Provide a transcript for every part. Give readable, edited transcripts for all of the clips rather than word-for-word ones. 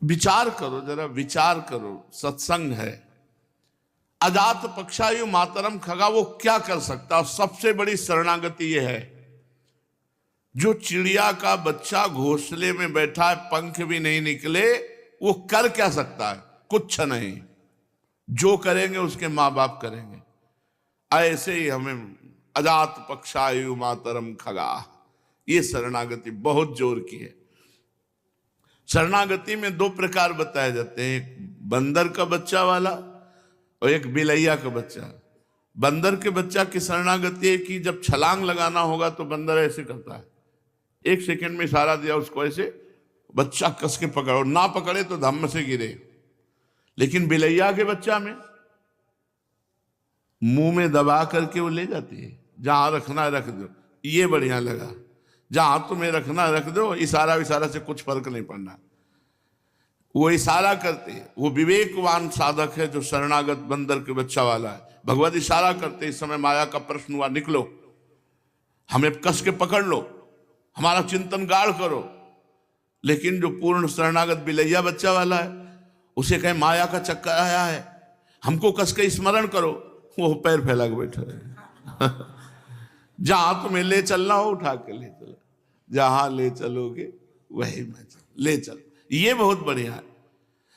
विचार करो, जरा विचार करो, सत्संग है। अजात पक्षायु मातरम खगा, वो क्या कर सकता है? सबसे बड़ी शरणागति ये है, जो चिड़िया का बच्चा घोंसले में बैठा है, पंख भी नहीं निकले, वो कर क्या सकता है? कुछ नहीं। जो करेंगे उसके माँ बाप करेंगे। ऐसे ही हमें अजात पक्षायु मातरम खगा, ये शरणागति बहुत जोर की है। शरणागति में दो प्रकार बताए जाते हैं, एक बंदर का बच्चा वाला और एक बिलैया का बच्चा। बंदर के बच्चा की शरणागति है कि जब छलांग लगाना होगा तो बंदर ऐसे करता है, 1 सेकंड में इशारा दिया उसको, ऐसे बच्चा कस के पकड़ो, ना पकड़े तो धम्म से गिरे। लेकिन बिलैया के बच्चा में मुंह में दबा करके वो ले जाती है, जहां रखना रख दो। ये बढ़िया लगा, जहां तुम्हें रखना रख दो, इशारा से कुछ फर्क नहीं पड़ना। वो इशारा करते हैं, वो विवेकवान साधक है जो शरणागत बंदर के बच्चा वाला है। भगवत इशारा करते, इस समय माया का प्रश्न हुआ, निकलो, हमें कस के पकड़ लो, हमारा चिंतन गाढ़ करो। लेकिन जो पूर्ण शरणागत बिलैया बच्चा वाला है, उसे कहे माया का चक्कर आया है, हमको कस के स्मरण करो, वो पैर फैला के बैठा है। जहां तुम्हें ले चलना हो उठा के ले चलो, जहां ले चलोगे वही मैं ले चलो। ये बहुत बढ़िया है।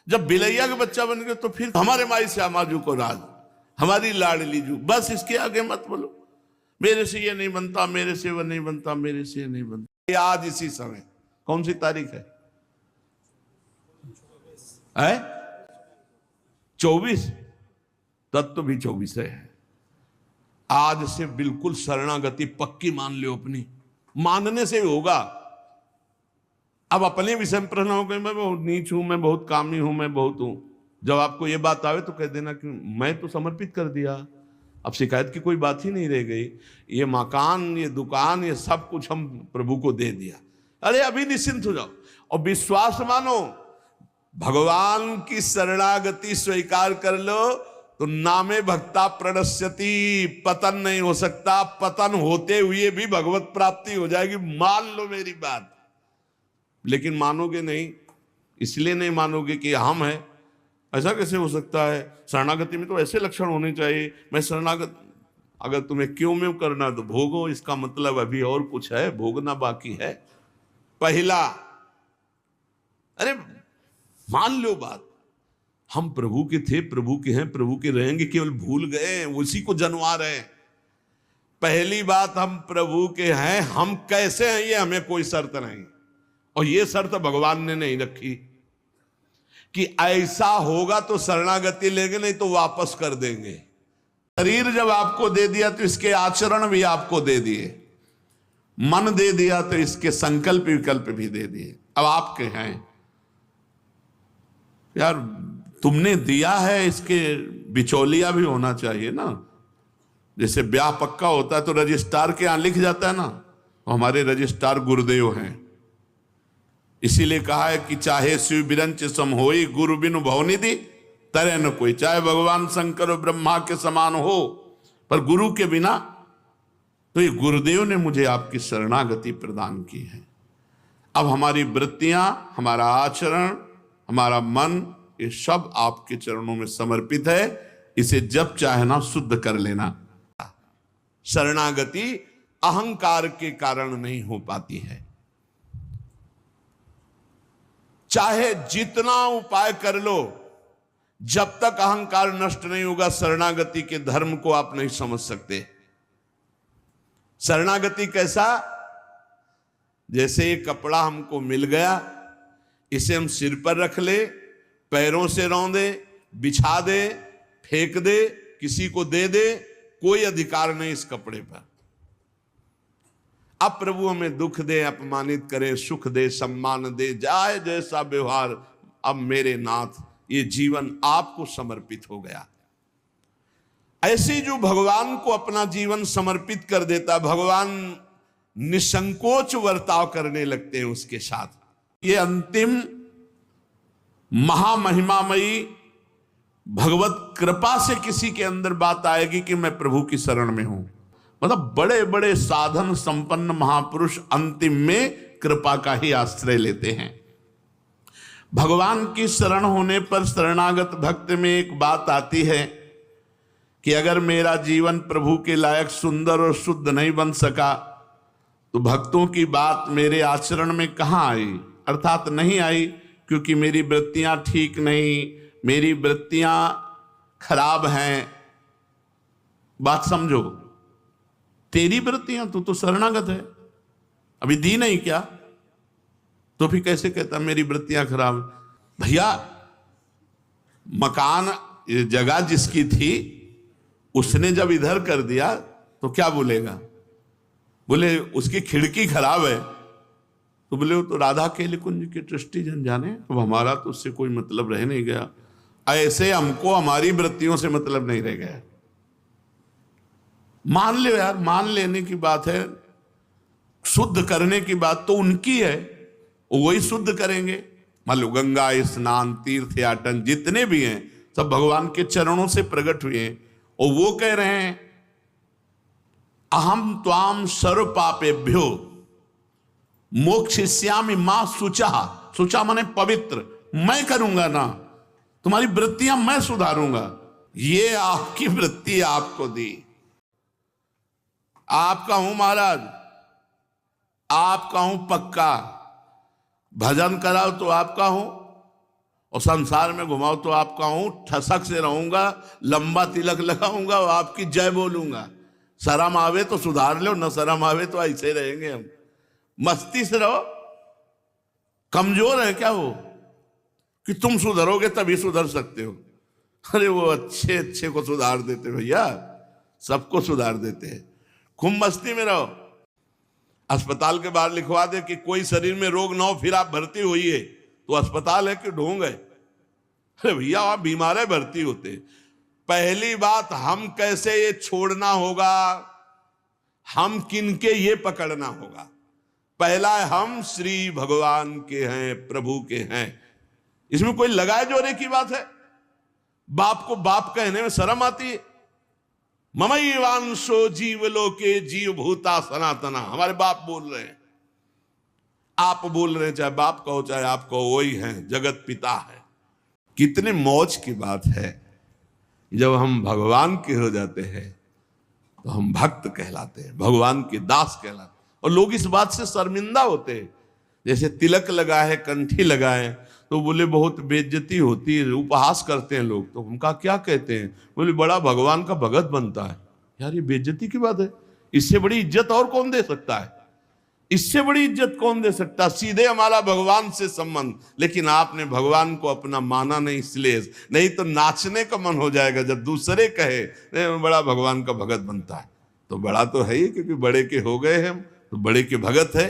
जब बिलैया का बच्चा बन गए तो फिर हमारे माई से आमाजू को राज, हमारी लाडली जू, बस इसके आगे मत बोलो मेरे से ये नहीं बनता, मेरे से वो नहीं बनता, मेरे से ये नहीं बनता। ये आज इसी समय, कौन सी तारीख है? 24, तब तो भी 24 है। आज से बिल्कुल शरणागति पक्की मान लो अपनी, मानने से होगा। अब अपने विषय में प्रश्न हो गए, मैं बहुत नीच हूं, मैं बहुत कामी हूं, मैं बहुत हूं। जब आपको ये बात आवे तो कह देना कि मैं तो समर्पित कर दिया, अब शिकायत की कोई बात ही नहीं रह गई। ये मकान, ये दुकान, ये सब कुछ हम प्रभु को दे दिया। अरे अभी निश्चिंत हो जाओ और विश्वास मानो, भगवान की शरणागति स्वीकार कर लो तो नामे भक्ता प्रणश्यति, पतन नहीं हो सकता। पतन होते हुए भी भगवत प्राप्ति हो जाएगी, मान लो मेरी बात। लेकिन मानोगे नहीं, इसलिए नहीं मानोगे कि हम हैं। ऐसा कैसे हो सकता है? शरणागति में तो ऐसे लक्षण होने चाहिए। मैं शरणागत, अगर तुम्हें क्यों में करना तो भोगो, इसका मतलब अभी और कुछ है, भोगना बाकी है। पहला, अरे मान लो बात, हम प्रभु के थे, प्रभु के हैं, प्रभु के रहेंगे, केवल भूल गए, उसी को जनवा रहे हैं। पहली बात, हम प्रभु के हैं, हम कैसे हैं ये हमें कोई शर्त नहीं, और ये शर्त भगवान ने नहीं रखी कि ऐसा होगा तो शरणागति लेंगे, नहीं तो वापस कर देंगे। शरीर जब आपको दे दिया तो इसके आचरण भी आपको दे दिए, मन दे दिया तो इसके संकल्प विकल्प भी दे दिए। अब आपके हैं यार, तुमने दिया है, इसके बिचौलिया भी होना चाहिए ना। जैसे ब्याह पक्का होता है तो रजिस्ट्रार के यहां लिख जाता है ना, तो हमारे रजिस्ट्रार गुरुदेव हैं। इसीलिए कहा है कि चाहे शिव बिरंच सम होई, गुरु बिनु भवनिधि तरह न कोई। चाहे भगवान शंकर और ब्रह्मा के समान हो, पर गुरु के बिना, तो ये गुरुदेव ने मुझे आपकी शरणागति प्रदान की है। अब हमारी वृत्तियां, हमारा आचरण, हमारा मन, ये सब आपके चरणों में समर्पित है। इसे जब चाहे शुद्ध कर लेना। शरणागति अहंकार के कारण नहीं हो पाती है। चाहे जितना उपाय कर लो, जब तक अहंकार नष्ट नहीं होगा, शरणागति के धर्म को आप नहीं समझ सकते। शरणागति कैसा? जैसे ये कपड़ा हमको मिल गया, इसे हम सिर पर रख ले, पैरों से रौंदे, बिछा दे, फेंक दे, किसी को दे दे, कोई अधिकार नहीं इस कपड़े पर। अब प्रभु हमें दुख दे, अपमानित करे, सुख दे, सम्मान दे, जाए जैसा व्यवहार, अब मेरे नाथ ये जीवन आपको समर्पित हो गया। ऐसे जो भगवान को अपना जीवन समर्पित कर देता, भगवान निसंकोच वर्ताव करने लगते हैं उसके साथ। ये अंतिम महामहिमामयी भगवत कृपा से किसी के अंदर बात आएगी कि मैं प्रभु की शरण में हूं। मतलब बड़े बड़े साधन संपन्न महापुरुष अंतिम में कृपा का ही आश्रय लेते हैं। भगवान की शरण होने पर शरणागत भक्त में एक बात आती है कि अगर मेरा जीवन प्रभु के लायक सुंदर और शुद्ध नहीं बन सका तो भक्तों की बात मेरे आचरण में कहाँ आई, अर्थात नहीं आई, क्योंकि मेरी वृत्तियां ठीक नहीं, मेरी वृत्तियां खराब हैं। बात समझो, तेरी वृत्तियां, तू तो शरणागत है, अभी दी नहीं क्या, तो फिर कैसे कहता मेरी वृत्तियां खराब? भैया मकान जगह जिसकी थी उसने जब इधर कर दिया तो क्या बोलेगा? बोले उसकी खिड़की खराब है, तो बोले वो तो राधा केली कुंज की दृष्टि जन जाने, अब हमारा तो उससे कोई मतलब रह नहीं गया। ऐसे हमको हमारी वृत्तियों से मतलब नहीं रह गया। मान लो यार, मान लेने की बात है, शुद्ध करने की बात तो उनकी है, वही शुद्ध करेंगे। मान लो गंगा स्नान, तीर्थ याटन जितने भी हैं सब भगवान के चरणों से प्रकट हुए हैं, और वो कह रहे हैं अहम त्वाम सर्व पापेभ्यो मोक्षयिष्यामि मां शुचा। शुचा माने पवित्र, मैं करूंगा ना, तुम्हारी वृत्तियां मैं सुधारूंगा। ये आपकी वृत्ति आपको दी, आपका हूं महाराज, आपका हूं पक्का। भजन कराओ तो आपका हूं, और संसार में घुमाओ तो आपका हूं। ठसक से रहूंगा, लंबा तिलक लगाऊंगा और आपकी जय बोलूंगा। शर्म आवे तो सुधार लो, न शर्म आवे तो ऐसे रहेंगे हम। मस्ती से रहो। कमजोर है क्या वो कि तुम सुधरोगे तभी सुधर सकते हो? अरे वो अच्छे अच्छे को सुधार देते भैया, सबको सुधार देते हैं। खूब मस्ती में रहो। अस्पताल के बाहर लिखवा दे कि कोई शरीर में रोग ना हो फिर आप भर्ती होइए, तो अस्पताल है कि ढोंग है? अरे भैया आप बीमार है, भर्ती होते। पहली बात, हम कैसे ये छोड़ना होगा, हम किनके ये पकड़ना होगा। पहला है हम श्री भगवान के हैं, प्रभु के हैं। इसमें कोई लगाए जोरे की बात है? बाप को बाप कहने में शर्म आती है? ममैवांशो जीवलोके जीव भूता सनातना, हमारे बाप बोल रहे हैं, आप बोल रहे हैं, चाहे बाप कहो चाहे आप कहो, वही हैं, जगत पिता है। कितने मौज की बात है, जब हम भगवान के हो जाते हैं तो हम भक्त कहलाते हैं, भगवान के दास कहलाते हैं। और लोग इस बात से शर्मिंदा होते हैं। जैसे तिलक लगाए, कंठी लगाए, तो बोले बहुत बेइज्जती होती है, उपहास करते हैं लोग। तो हम कहा क्या कहते हैं? बोले बड़ा भगवान का भगत बनता है। यार ये बेइज्जती की बात है, इससे बड़ी इज्जत और कौन दे सकता है? इससे बड़ी इज्जत कौन दे सकता? सीधे हमारा भगवान से संबंध। लेकिन आपने भगवान को अपना माना नहीं, इसलिए नहीं तो नाचने का मन हो जाएगा जब दूसरे कहे बड़ा भगवान का भगत बनता है। तो बड़ा तो है ही, क्योंकि बड़े के हो गए हम, तो बड़े के भगत है।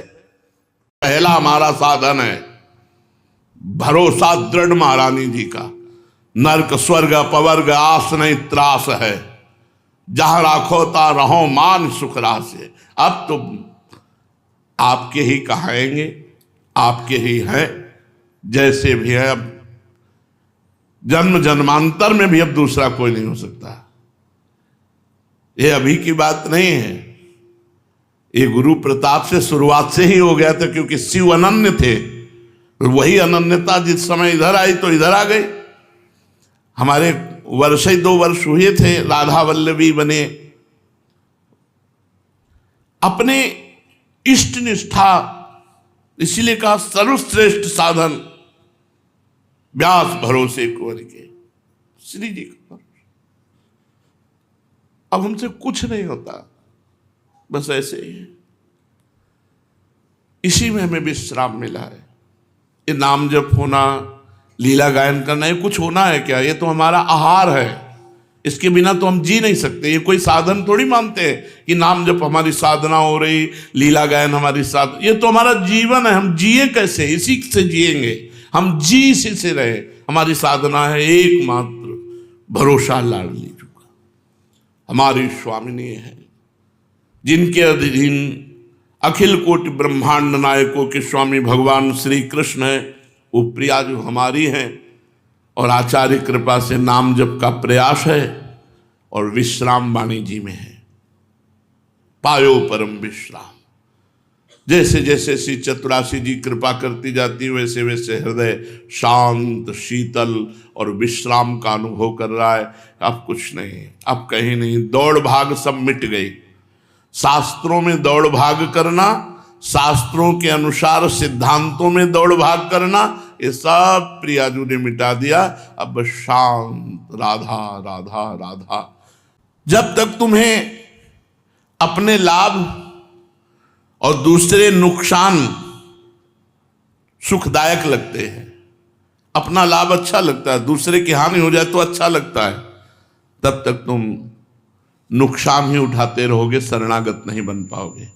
पहला हमारा साधन है भरोसा दृढ़ महारानी जी का। नरक स्वर्ग अपवर्ग आस नहीं त्रास है, जहां राखो ता रहो मान सुख रासे। अब तो आपके ही कहाएंगे, आपके ही हैं, जैसे भी है। अब जन्म जन्मांतर में भी अब दूसरा कोई नहीं हो सकता। ये अभी की बात नहीं है, ये गुरु प्रताप से शुरुआत से ही हो गया था, क्योंकि शिव अनन्य थे। वही अनन्यता जिस समय इधर आई तो इधर आ गई। हमारे वर्ष ही 2 वर्ष हुए थे, राधा वल्लभी बने। अपने इष्ट निष्ठा, इसीलिए कहा सर्वश्रेष्ठ साधन व्यास भरोसे कुंवर के, श्री जी का। अब हमसे कुछ नहीं होता, बस ऐसे ही है। इसी में हमें विश्राम मिला है। ये नाम जप होना, लीला गायन करना, ये कुछ होना है क्या? ये तो हमारा आहार है, इसके बिना तो हम जी नहीं सकते। ये कोई साधन थोड़ी मानते हैं कि नाम जप हमारी साधना हो रही, लीला गायन हमारी साधना। ये तो हमारा जीवन है, हम जिए कैसे? इसी से जिएंगे हम, जी इसी से रहे। हमारी साधना है एकमात्र भरोसा लाडली जी का। हमारी स्वामिनी है, जिनके अधीन अखिल कोटि ब्रह्मांड नायकों के स्वामी भगवान श्री कृष्ण है। वो प्रिया जो हमारी हैं, और आचार्य कृपा से नाम जप का प्रयास है, और विश्राम वाणी जी में है। पायो परम विश्राम। जैसे जैसे श्री चतुराशी जी कृपा करती जाती वैसे वैसे हृदय शांत शीतल और विश्राम का अनुभव कर रहा है। अब कुछ नहीं, अब कहीं नहीं, दौड़ भाग सब मिट गई। शास्त्रों में दौड़ भाग करना, शास्त्रों के अनुसार सिद्धांतों में दौड़ भाग करना, ये सब प्रियाजू ने मिटा दिया। अब बस शांत राधा राधा राधा। जब तक तुम्हें अपने लाभ और दूसरे नुकसान सुखदायक लगते हैं, अपना लाभ अच्छा लगता है, दूसरे की हानि हो जाए तो अच्छा लगता है, तब तक तुम नुकसान ही उठाते रहोगे, शरणागत नहीं बन पाओगे।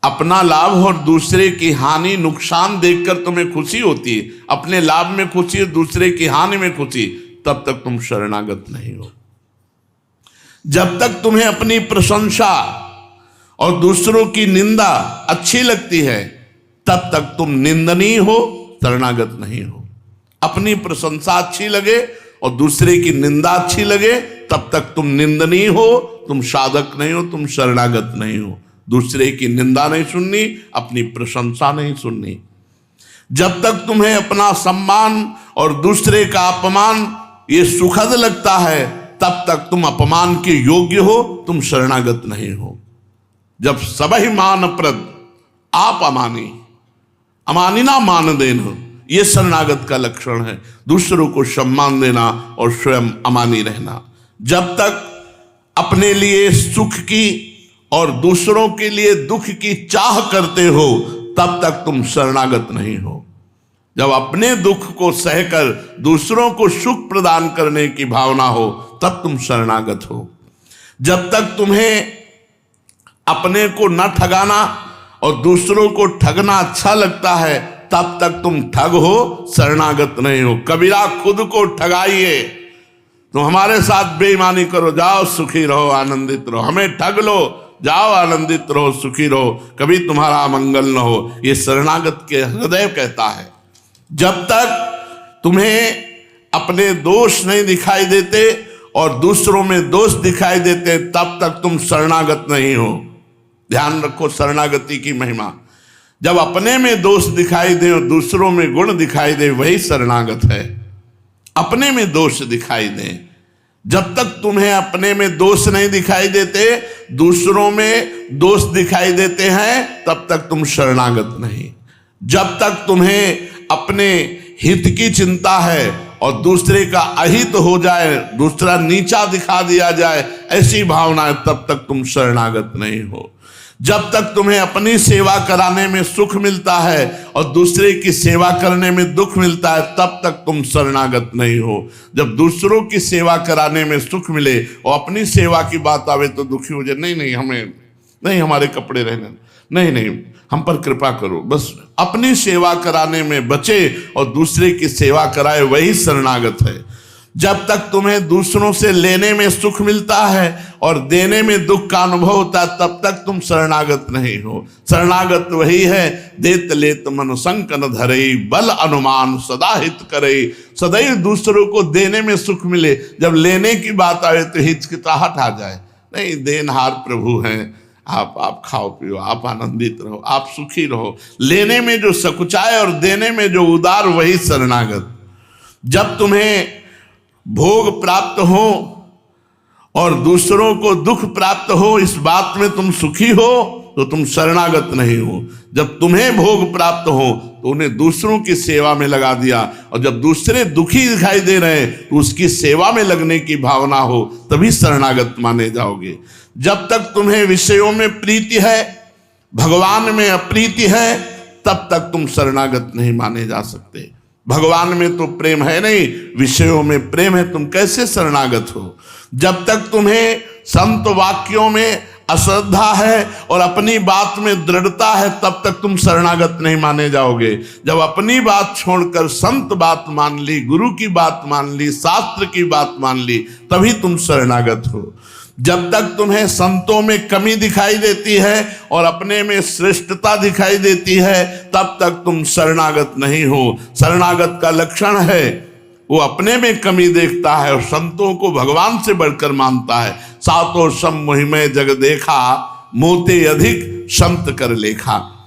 अपना लाभ और दूसरे की हानि नुकसान देखकर तुम्हें खुशी होती है, अपने लाभ में खुशी है, दूसरे की हानि में खुशी, तब तक तुम शरणागत नहीं हो। जब तक तुम्हें अपनी प्रशंसा और दूसरों की निंदा अच्छी लगती है, तब तक तुम निंदनीय हो, शरणागत नहीं हो। अपनी प्रशंसा अच्छी लगे और दूसरे की निंदा अच्छी लगे, तब तक तुम निंदनीय हो, तुम साधक नहीं हो, तुम शरणागत नहीं हो। दूसरे की निंदा नहीं सुननी, अपनी प्रशंसा नहीं सुननी। जब तक तुम्हें अपना सम्मान और दूसरे का अपमान ये सुखद लगता है, तब तक तुम अपमान के योग्य हो, तुम शरणागत नहीं हो। जब सबहि मान प्रद आप अमानी, अमानिना मान देना, ये शरणागत का लक्षण है। दूसरों को सम्मान देना और स्वयं अमानी रहना। जब तक अपने लिए सुख की और दूसरों के लिए दुख की चाह करते हो, तब तक तुम शरणागत नहीं हो। जब अपने दुख को सहकर दूसरों को सुख प्रदान करने की भावना हो, तब तुम शरणागत हो। जब तक तुम्हें अपने को न ठगाना और दूसरों को ठगना अच्छा लगता है, तब तक तुम ठग हो, शरणागत नहीं हो। कबीरा खुद को ठगाइए, तुम हमारे साथ बेईमानी करो, जाओ सुखी रहो, आनंदित रहो। हमें ठग लो, जाओ आनंदित रहो, सुखी रहो, कभी तुम्हारा मंगल न हो। ये शरणागत के हृदय कहता है। जब तक तुम्हें अपने दोष नहीं दिखाई देते और दूसरों में दोष दिखाई देते, तब तक तुम शरणागत नहीं हो। ध्यान रखो शरणागति की महिमा। जब अपने में दोष दिखाई दे और दूसरों में गुण दिखाई दे, वही शरणागत है। अपने में दोष दिखाई दे, जब तक तुम्हें अपने में दोष नहीं दिखाई देते, दूसरों में दोष दिखाई देते हैं, तब तक तुम शरणागत नहीं। जब तक तुम्हें अपने हित की चिंता है और दूसरे का अहित हो जाए, दूसरा नीचा दिखा दिया जाए, ऐसी भावना है, तब तक तुम शरणागत नहीं हो। जब तक तुम्हें अपनी सेवा कराने में सुख मिलता है और दूसरे की सेवा करने में दुख मिलता है, तब तक तुम शरणागत नहीं हो। जब दूसरों की सेवा कराने में सुख मिले और अपनी सेवा की बात आवे तो दुखी हो जाए, नहीं नहीं हमें नहीं, हमारे कपड़े रहने, नहीं नहीं हम पर कृपा करो, बस अपनी सेवा कराने में बचे और दूसरे की सेवा कराए, वही शरणागत है। जब तक तुम्हें दूसरों से लेने में सुख मिलता है और देने में दुख का अनुभव होता है, तब तक तुम शरणागत नहीं हो। शरणागत वही है, देत लेत मन संक न धरई, बल अनुमान सदा हित करई। सदैव दूसरों को देने में सुख मिले, जब लेने की बात आए तो हिचकिचाहट आ जाए। नहीं, देनहार प्रभु हैं, आप खाओ पियो, आप आनंदित रहो, आप सुखी रहो। लेने में जो सकुचाए और देने में जो उदार, वही शरणागत। जब तुम्हें भोग प्राप्त हो और दूसरों को दुख प्राप्त हो, इस बात में तुम सुखी हो, तो तुम शरणागत नहीं हो। जब तुम्हें भोग प्राप्त हो तो उन्हें दूसरों की सेवा में लगा दिया, और जब दूसरे दुखी दिखाई दे रहे हैं तो उसकी सेवा में लगने की भावना हो, तभी शरणागत माने जाओगे। जब तक तुम्हें विषयों में प्रीति है, भगवान में अप्रीति है, तब तक तुम शरणागत नहीं माने जा सकते। भगवान में तो प्रेम है नहीं, विषयों में प्रेम है, तुम कैसे शरणागत हो। जब तक तुम्हें संत वाक्यों में अश्रद्धा है और अपनी बात में दृढ़ता है, तब तक तुम शरणागत नहीं माने जाओगे। जब अपनी बात छोड़कर संत बात मान ली, गुरु की बात मान ली, शास्त्र की बात मान ली, तभी तुम शरणागत हो। जब तक तुम्हें संतों में कमी दिखाई देती है और अपने में श्रेष्ठता दिखाई देती है, तब तक तुम शरणागत नहीं हो। शरणागत का लक्षण है वो अपने में कमी देखता है और संतों को भगवान से बढ़कर मानता है। सातों सम मोहिमय जग देखा, मोते अधिक संत कर लेखा।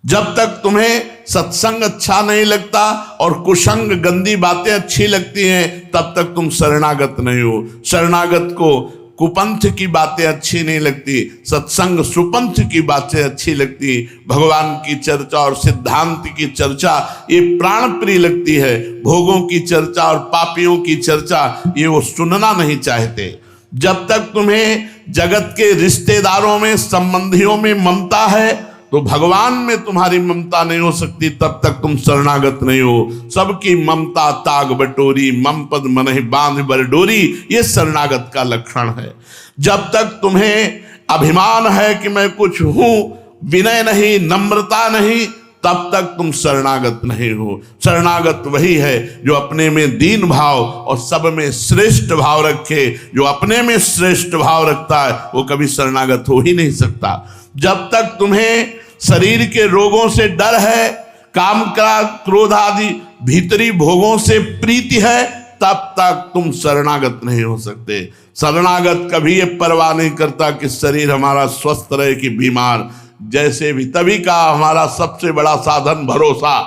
जब तक तुम्हें सत्संग अच्छा नहीं लगता और कुसंग गंदी बातें अच्छी लगती हैं, तब तक तुम शरणागत नहीं हो। शरणागत को कुपंथ की बातें अच्छी नहीं लगती, सत्संग सुपंथ की बातें अच्छी लगती, भगवान की चर्चा और सिद्धांत की चर्चा ये प्राण प्रिय लगती है। भोगों की चर्चा और पापियों की चर्चा ये वो सुनना नहीं चाहते। जब तक तुम्हें जगत के रिश्तेदारों में, संबंधियों में ममता है, तो भगवान में तुम्हारी ममता नहीं हो सकती, तब तक तुम शरणागत नहीं हो। सबकी ममता ताग बटोरी, मम पद मनहि बांध बर डोरी, ये शरणागत का लक्षण है। जब तक तुम्हें अभिमान है कि मैं कुछ हूं, विनय नहीं, नम्रता नहीं, तब तक तुम शरणागत नहीं हो। शरणागत वही है जो अपने में दीन भाव और सब में श्रेष्ठ भाव रखे। जो अपने में श्रेष्ठ भाव रखता है वो कभी शरणागत हो ही नहीं सकता। जब तक तुम्हें शरीर के रोगों से डर है, काम का क्रोध आदि भीतरी भोगों से प्रीति है, तब तक तुम शरणागत नहीं हो सकते। शरणागत कभी ये परवाह नहीं करता कि शरीर हमारा स्वस्थ रहे कि बीमार। जैसे भी तभी का हमारा सबसे बड़ा साधन भरोसा।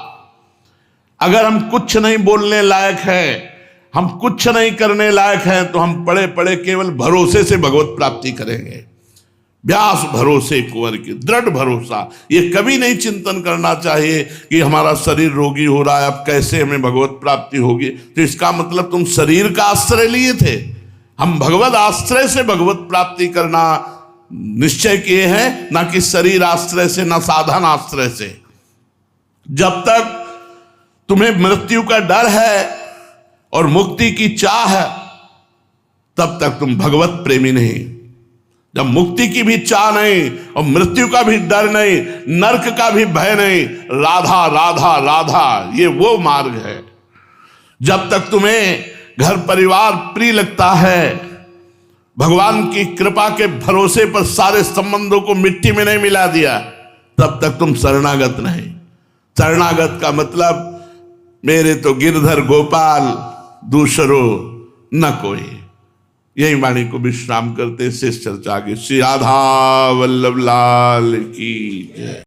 अगर हम कुछ नहीं बोलने लायक हैं, हम कुछ नहीं करने लायक हैं, तो हम पड़े पड़े केवल भरोसे से भगवत प्राप्ति करेंगे। व्यास भरोसे कुंवर की, दृढ़ भरोसा। ये कभी नहीं चिंतन करना चाहिए कि हमारा शरीर रोगी हो रहा है, अब कैसे हमें भगवत प्राप्ति होगी। तो इसका मतलब तुम शरीर का आश्रय लिए थे। हम भगवत आश्रय से भगवत प्राप्ति करना निश्चय किए हैं, ना कि शरीर आश्रय से, ना साधन आश्रय से। जब तक तुम्हें मृत्यु का डर है और मुक्ति की चाह है, तब तक तुम भगवत प्रेमी नहीं। जब मुक्ति की भी चाह नहीं और मृत्यु का भी डर नहीं, नरक का भी भय नहीं, राधा राधा राधा, ये वो मार्ग है। जब तक तुम्हें घर परिवार प्रिय लगता है, भगवान की कृपा के भरोसे पर सारे संबंधों को मिट्टी में नहीं मिला दिया, तब तक तुम शरणागत नहीं। शरणागत का मतलब मेरे तो गिरधर गोपाल, दूसरो न कोई। यही वाणी को विश्राम करते शेष चर्चा आगे। श्री राधा वल्लभ लाल की जय।